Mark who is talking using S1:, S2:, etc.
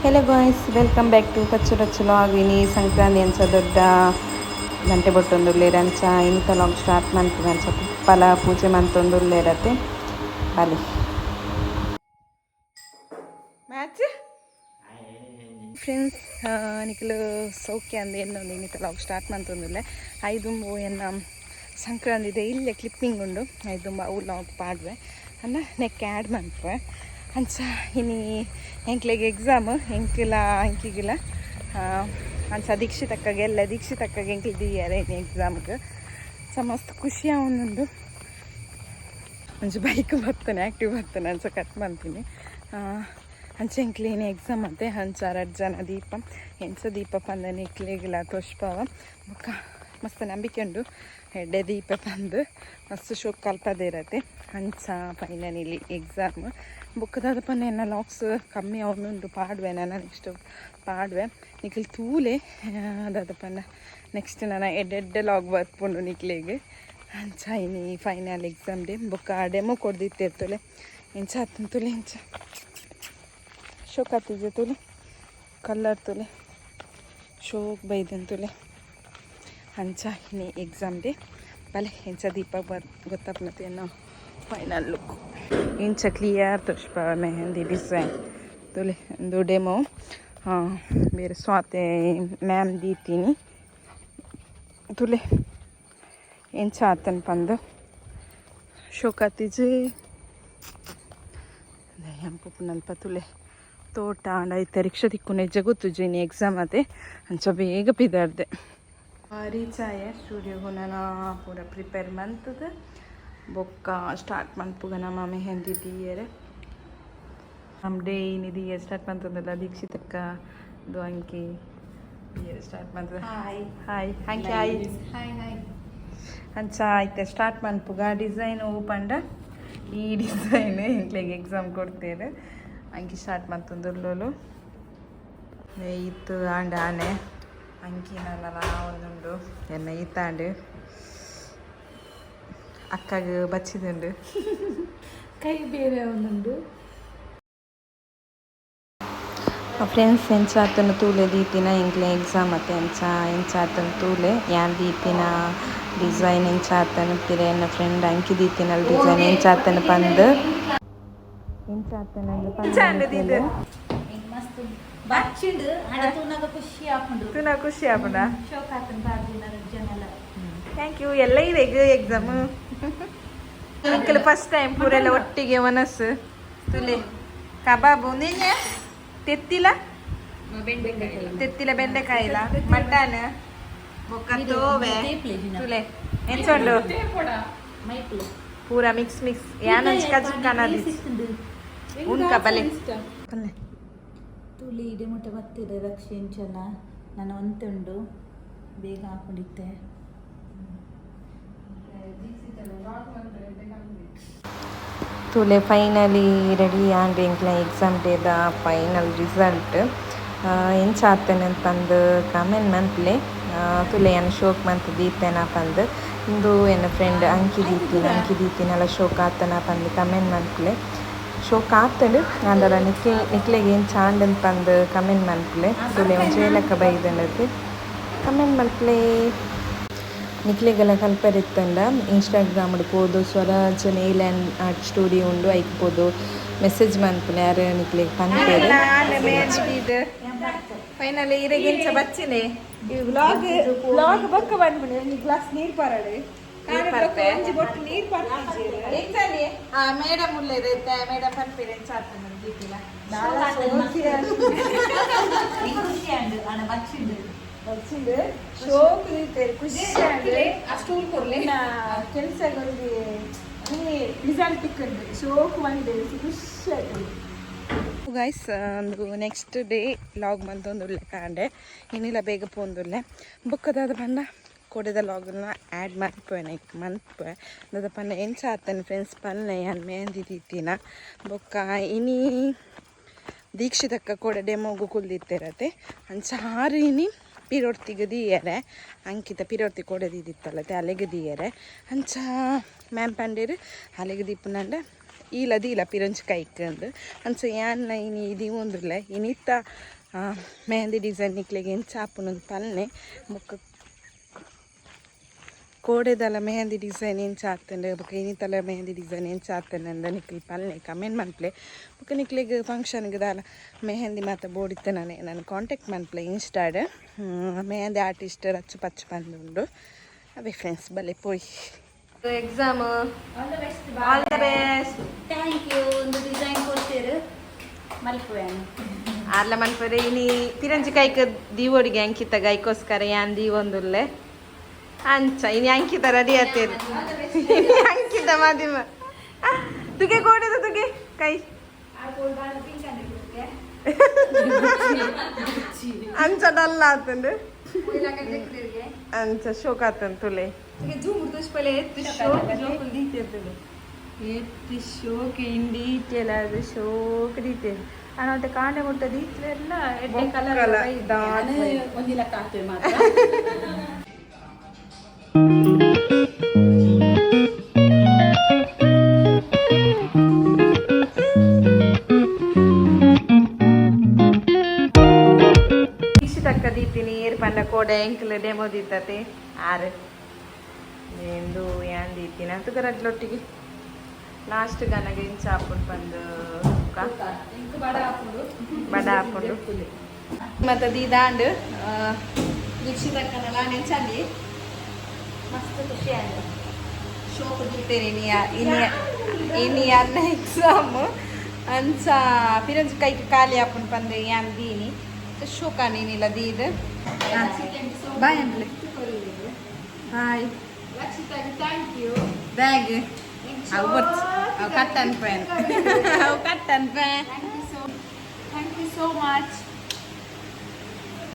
S1: Hello guys, welcome back to Pachchu Rachchu vlog. ಇನಿ ಸಂಕ್ರಾಂತಿ ಅಂಚ ದೊಡ್ಡ ಗಂಟೆ ಬೊಟ್ಟೊಂದುಲ್ಲೇರಂಚ ಇಂಥ ಲಾಗ್ ಸ್ಟಾರ್ಟ್ ಮಾಡ್ತೀವಿ ಅಂಚ ಪಲ ಪೂಜೆ ಮಂತೊಂದುಲ್ಲೇರತ್ತೆ ಬಲಿ ಮ್ಯಾಚ್ ಫ್ರೆಂಡ್ಸ್. ನಿಖಲು ಸೌಖ್ಯ ಅಂದ ಇನ್ನೊಂದು ಇನ್ನಿತ ಲಾಗ್ ಸ್ಟಾರ್ಟ್ ಮಂತೊಂದುಲ್ಲೆ ಐದುಂಬು ಎನ್ನ ಸಂಕ್ರಾಂತಿ ಇದೆ ಇಲ್ಲೇ ಕ್ಲಿಪ್ಪಿಂಗ್ ಉಂಡು ಐದುಂಬ ಅವು ಲಾಗ್ ಪಾಡ್ವೆ ಅನ್ನ ನೆಕ್ ಆ್ಯಡ್ ಮಾಡ್ವೆ ಅಂಚ ಇನಿ ಎಂಕ್ಲೆಗೆ ಎಕ್ಸಾಮ್ ಎಂಕಿಲ್ಲ ಅಂಕಿಗಿಲ್ಲ ಅಂಚ ದೀಕ್ಷಿತಕ್ಕಗೆ ಎಂಕ್ಲಿ ದಿಯ್ಯಾರೆ ಇನ್ನು ಎಕ್ಸಾಮ್ಗೆ ಸೊ ಮಸ್ತ್ ಖುಷಿ ಅವನುಂಡು ಅಂಚ ಬೈಕ್ ಬರ್ತಾನೆ ಆ್ಯಕ್ಟಿವ್ ಬರ್ತಾನೆ ಅಂಚ ಕಟ್ ಮಾಡ್ತೀನಿ ಅಂಚೆ ಎಂಕ್ಲಿ ಏನು ಎಕ್ಸಾಮ್ ಅಂತೆ ಅಂಚ 2 ಜನ ದೀಪ ಎಂಚ ದೀಪ ಪಂದನೆ ಎಂಕ್ಲೆಗಿಲ್ಲ ತೋಷ್ಪವ ಬೊಕ್ಕ ಮಸ್ತ್ ನಂಬಿಕೆ ಉಂಡು ಎಡ್ಡೆ ದೀಪ ತಂದು ಮಸ್ತ್ ಶೋಕ್ ಕಲ್ಪದೇ ಇರತ್ತೆ ಅಂಚ ಫೈನಲಿ ಎಕ್ಸಾಮ್ ಬುಕ್ಕದಾದ ಪನ್ನ ಎನ್ನ ಲಾಕ್ಸ್ ಕಮ್ಮಿ ಅವನುಂಡು ಪಾಡುವೆ ನಾನು ನೆಕ್ಸ್ಟ್ ಪಾಡುವೆ ನಿಖಿಲ್ ತೂಲೆ ಅದಾದ ಪನ್ನ ನೆಕ್ಸ್ಟ್ ನಾನು ಎಡ್ಡೆ ಲಾಗ್ ಬರ್ಪುಂಡು ನಿಖಿಲಿಗೆ ಅಂಚ ಇನಿ ಫೈನಲ್ ಎಕ್ಸಾಮ್ ಡೇ ಬುಕ್ಕ ಡೆಮೋ ಕೊಡ್ದಿತ್ತಿರ್ತಲೆ ಎಂಚ ಹತ್ತನ ತುಲೆ ಎಂಚ ಶೋಕ್ ಹತ್ತಿದ್ದೆ ತುಲೆ ಕಲ್ಲರ್ ತುಲೆ ಶೋಕ್ ಬೈದನ್ ತುಲೆ ಅಂಚ ಇನಿ ಎಕ್ಸಾಮ್ ಡೇ ಬಲೆ ಎಂಚ ದೀಪ ಗೊತ್ತಪ್ಪನತ್ತೆ ಅನ್ನೋ ಫೈನಲ್ ಲುಕ್ ಇಂಚ ಕ್ಲಿಯರ್ ತೋರಿಸ್ಪ ಮೆಹಂದಿ ಡಿಸೈನ್ ತುಲೆ ಒಂದು ಡೆಮೋ ಬೇರೆ ಸ್ವಾತೆ ಮ್ಯಾಮ್ ದೀತೀನಿ ತುಲೆ ಎಂಚ ಆತನ ಪಂದು ಶೋಕಾತಿಜಿ ಎಂಪು ನಲ್ಪ ತುಲೆ ತೋಟ ಐತೆ ರಿಕ್ಷಾ ತಿಕ್ಕು ಜಗುತ್ತುಜಿ ಇನ್ನು ಎಕ್ಸಾಮ್ ಅದೇ ಅಂಚ ಬೇಗ ಪಿದಾರ್ದೆ ರೀಚ್ ಆಯ ಸ್ಟುಡಿಯೋಗು ನಾನು ಪೂರ ಪ್ರಿಪೇರ್ ಮಂತದ ಬೊಕ್ಕ ಸ್ಟಾರ್ಟ್ ಮಂತ್ಪುಗ ನಮ್ಮ ಮೆಹಂದಿ ದಿಯರೆ ನಮ್ಮ ಡೇ ಇನಿ ದಿಯ ಸ್ಟಾರ್ಟ್ ಮಂತದಲ್ಲ ದೀಕ್ಷಿತಕ್ಕ ಅದು ಅಂಕಿ ದಿಯರೆ ಸ್ಟಾರ್ಟ್ ಮಂತದ ಹಾಯ್ ಹಾಯ್ ಅಂಕಿ ಹಾಯ್ ಹಾಯ್ ಹಾಯ್ ಅಂಚ ಆಯ್ತು ಸ್ಟಾರ್ಟ್ ಮಂತ್ಪುಗ ಡಿಸೈನ್ ಪಂಡ ಈ ಡಿಸೈನ್ ಇಂಕ್ಲೆಗೆ ಎಕ್ಸಾಮ್ ಕೊಡ್ತೇವೆ ಅಂಕಿ ಸ್ಟಾರ್ಟ್ ಮಂತಂದುರ್ಲೋಲು ಇತ್ತು ಆಂಡ ಆನೆ ಅಂಕಿನಲ್ಲ ಒಂದುಂಡು ಎನ್ನ ಈತಾಂಡು ಅಕ್ಕಗೆ ಬಚ್ಚಿದುಂಡು ಕೈ ಬೇರೆ ಒಂದುಂಡು ಫ್ರೆಂಡ್ಸ್ ಎಂಚ ಆತನ ತೂಲೆ ದೀತಿನ ಎಂಕ್ಲೆ ಎಕ್ಸಾಮ್ ಮತ್ತೆ ಎಂಚ ಆತನ ತೂಲೆ ಯಾನ್ ದೀತಿನ ಡಿಸೈನ್ ಎಂಚ ಆತನ ಪಿರೆ ಎನ್ನ ಫ್ರೆಂಡ್ ಅಂಕಿ ದೀತಿನಲ್ ಡಿಸೈನ್ ಎಂಚ ಆತನ ಪಂದು ಎಂಚ ಆತನ ಪಂದು
S2: ಬಚ್ಚಿಂಡು ಅಡ ತುನಗ ಖುಷಿ ಆಪುಂಡು
S1: ತುನ ಖುಷಿ ಆಪುಂಡ
S2: ಶೋಕಾತನ ಬಾರ್ದಿನ ಜನಲ
S1: ಥ್ಯಾಂಕ್ ಯು ಎಲ್ಲ ಇದೆ ಎಕ್ಸಾಮ್ ಅಂಕಲ್ ಫಸ್ಟ್ ಟೈಮ್ ಪೂರೆಲ್ಲ ಒಟ್ಟಿಗೆ ಮನಸ್ಸು ತುಲೆ ಕಬಾಬು ನೀನೆ ತೆತ್ತಿಲ ಬೆಂಡೆಕಾಯಿಲ ಮಟನ್ ಬೊಕ್ಕ ತೋವೆ ತುಲೆ ಎಂಚೊಂಡು ಪೂರ ಮಿಕ್ಸ್ ಯಾನಂಚ ಕಜ್ಜಿಕಾನದಿ ಉಂಕ ಬಲೆ
S2: ತುಳಿ ಇಡೆ ಮುಟ್ಟ ಬತ್ತಿದೆ ರಕ್ಷೆ ಇಂಚಲ್ಲ ನಾನು ಒಂತುಂಡು ಬೇಗ ಹಾಕೊಂಡಿದ್ದೆ
S1: ತುಲೆ ಫೈನಲಿ ರೆಡಿ ಆಂಡ್ರೆ ಎಂಕ್ಲ ಎಕ್ಸಾಮ್ ಡೇದ ಫೈನಲ್ ರಿಸಲ್ಟ್ ಎಂಚ ಆತೇನೆ ಅಂತಂದು ಕಮೆಂಟ್ ಮಂತ್ಲೆ ತುಲೆ ಏನು ಶೋಕ್ ಮಂತ್ ದೀತೇನ ಪಂದು ಇಂದು ಎನ್ನ ಫ್ರೆಂಡ್ ಅಂಕಿ ದೀತಿನಲ್ಲ ಶೋಕ್ ಆತನ ಪಂದು ಕಮೆಂಟ್ ಮಂತ್ಲೆ ಶೋಕ್ ಆತಂಡು ಅದರ ನಿಕ್ಲೆಗೆ ಏನು ಚಾಂಡನ್ ಪಂದು ಕಮೆಂಟ್ ಮಂತ್ಲೆ ತುಲೆ ಒಂದು ಚೇಲಕ್ಕ ಬೈದನದು ಕಮೆಂಟ್ ಮಂತ್ಲೆ ನಿಕ್ಲೆಗೆಲ್ಲ ಕಲ್ಪರಿತ್ತಂಡ ಇನ್ಸ್ಟಾಗ್ರಾಮ್ಡ್ ಪೋದು Swaraj nail and art studio ಉಂಡು ಐಕ್ಬೋದು ಮೆಸೇಜ್ ಮಂತ್ಲೆ ಯಾರು ನಿಕ್ಲೆಗೆ ಪಂಪೇರು ಫೈನಲಿ ಇರಗಿಂಚ ಬಚ್ಚಿನೆ ವ್ಲಾಗ್ ಬೊಕ್ಕ ಬಂದ್ಬಿಡಿ ಒಂದು ಗ್ಲಾಸ್ ನೀರು ಪರಡು ಮೇಡಮ್ ಉಳ್ಳೇದೈತೆ ಮೇಡಮ್ ಪನ್ಪೇರೆ ಚಾತನ ದೀಪಿಲ ಬಚ್ಚಿಂಡು ಶೋಕ್ ದೀತೇರು ಖುಷಿ ಅಂದ್ರೆ ಅಷ್ಟೂಲ್ ಕೊರ್ಲೆ ಕೆಲಸಗಳಿಗೆ ರಿಸಲ್ಟ್ ಇಕ್ಕಂಡು ಶೋಕ್ ಬಂದಿದೆ ಖುಷಿ ಆಯ್ತು ಗೈಸ್. ಒಂದು ನೆಕ್ಸ್ಟ್ ಡೇ ಲಾಗ್ ಮಂತೊಂದುಲ್ಲೆ ಕಾಂಡೆ ಇನ್ನಿಲ್ಲ ಬೇಗ ಪೋಂದುಲ್ಲೆ ಬುಕ್ಕದಾದ ಪಂಡ ಕೊಡೆದ ಲಾಗನ್ನ ಆ್ಯಡ್ ಮಾಡ್ಪೇನೆ ಮಂತ್ಪೆ ಅದಾದ ಪಂಡ ಎಂಚ ಆತನ ಫ್ರೆಂಡ್ಸ್ ಪಲ್ಲೆ ಯಾನ್ ಮೆಹಂದಿ ದೀತಿನ ಬೊಕ್ಕ ಇನಿ ದೀಕ್ಷಿತಕ್ಕ ಕೂಡ ಡೆಮೋಗು ಕುಲ್ದಿತ್ತಿರತ್ತೆ ಅಂಚ ಆರು ಇನಿ ಪಿರೊಡ್ತಿಗೆ ದಿಯರೆ ಅಂಕಿತ ಪಿರೊಡ್ತಿ ಕೊಡೆದಿತ್ತಲ್ಲತೆ ಅಲೆಗೆ ದಿಯರೆ ಅಂಚ ಮ್ಯಾಮ್ ಪಂಡೇರು ಅಲೆಗೆ ದೀಪನಂಡ ಈಲದಿಲ್ಲ ಪಿರಂಜ್ ಕೈಕಂದು ಅನ್ಸ ಯಾನ್ನ ಇನಿ ಇದು ಒಂದ್ರಲ್ಲ ಇನಿತ್ತ ಮೆಹಂದಿ ಡಿಸೈನ್ ನಿಕ್ಲಿಗೆ ಎಂಚಾಪುನೊಂದು ಪಲ್ಲೆ ಮುಕ್ಕ ಕೋಡೆದಲ್ಲ ಮೆಹಂದಿ ಡಿಸೈನ್ ಎಂಚಾತಂಡೆ ಬೊಕ್ಕ ಇನಿತಲ ಮೆಹಂದಿ ಡಿಸೈನ್ ಎಂಚಾತಂಡೆ ಅಂದ ನಿಕ್ಲಿ ಪಲ್ಲೆ ಕಮೆಂಟ್ ಮನ್ಪ್ಲೆ ಬೊಕ್ಕ ನಿಕ್ಲಿಗೆ ಫಂಕ್ಷನ್ಗೆ ದಾಲ ಮೆಹಂದಿ ಮಾತ ಬೋಡಿತ್ತೆ ನಾನು ಕಾಂಟ್ಯಾಕ್ಟ್ ಮನ್ಪ್ಲೆ ಇನ್ಸ್ಟಾಡ್ ಮೆಹಂದಿ ಆರ್ಟಿಸ್ಟ್ ರಚ್ಚು ಪಚ್ಚು ಬಂದುಂಡು ಅವೇ ಫ್ರೆಂಡ್ಸ್ ಬಲೆ ಪೋಯ್ exam all the best
S2: thank you ಒಂದು ಡಿಸೈನ್ ಕೊಡ್ತೀರು ಮಲ್ಪುವೇನು
S1: ಆರ್ಲ ಮನ್ಪರೆ ಇನಿ ಪಿರಂಜಿ ಕೈಕ್ ದೀವೋಡಿಗೆ ಅಂಕಿತ ಗೈಕೋಸ್ಕರ ಯಾನ್ ದೀವೊಂದುಲ್ಲೆ ಅಂಚ ಇನಿ ಅಂಕಿತ ರೆಡಿ ಆತೇರು ಅಂಕಿತ ಮಾಧ್ಯಮ ತುಗೆ ಕೋಡಿದ ತುಗೆ ಕೈ ಅಂಚ ಡಲ್ಲ ಆತಂಡು ಅಂಚ ಶೋಕ್ ಆತಂದು ತುಲೆ ಶೋಕ್ ಇನ್ ಡೀಟೇಲ್ ಅದು ಶೋಕ್ ಡೀಟೇಲ್ ಅನ್ನೋಟೆ ಕಾಂಡೆ ಮುಟ್ಟ ಡೀಟೇಲ್ ಎಲ್ಲ ಎಡ್ಡೆ ಕಲರ್
S2: ಒಂದಿಲ್ಲ ಕಾತುವೆ ಮಾತ್ರ
S1: ತಕ್ಕ ದೀತಿನಿ ಏರ್ ಪಂಡ ಕೋಡೆ ಎಂಕ್ಲು ಡೆಮೋ ದೀತತೆ ಆರು ಎಂದು ಏನ್ ದೀತಿನಿ ಅಂತ ಗರಡ್ಲೊಟ್ಟಿಗೆ ಲಾಸ್ಟ್ ಗನಗೆ ಇಂಚ ಹಾಕೊಂಡು ಬಂದು ಬಡ ಹಾಕೊಂಡು ಮತ್ತೆ ದೀದಾಂಡು ದೀಕ್ಷಿತಕ್ಕನಲ್ಲ ನೆಂಚಂಡಿ ಮಸ್ತ್ ಖುಷಿ ಆಯ್ತು ಶೋಕ್ ದೀತೇನೆ ಇನಿ ಅನ್ನ ಎಕ್ಸಾಮ್ ಅಂಚ ಪಿರಂಜ್ ಕೈಗೆ ಖಾಲಿ ಹಾಕೊಂಡು ಬಂದೆ ಏನ್ ದೀನಿ ಶೋಕ ನೀನಿಲ್ಲ ದೀದ್ ಬಾಯ್ ಅಂಬ್ಲೆ ಹಾಯ್
S2: ಥ್ಯಾಂಕ್ ಯು
S1: ಬ್ಯಾಗ್ ಅವು ಕಟ್ ಅನ್ಪೇನ್
S2: ಥ್ಯಾಂಕ್ ಯು ಸೋ ಮಚ್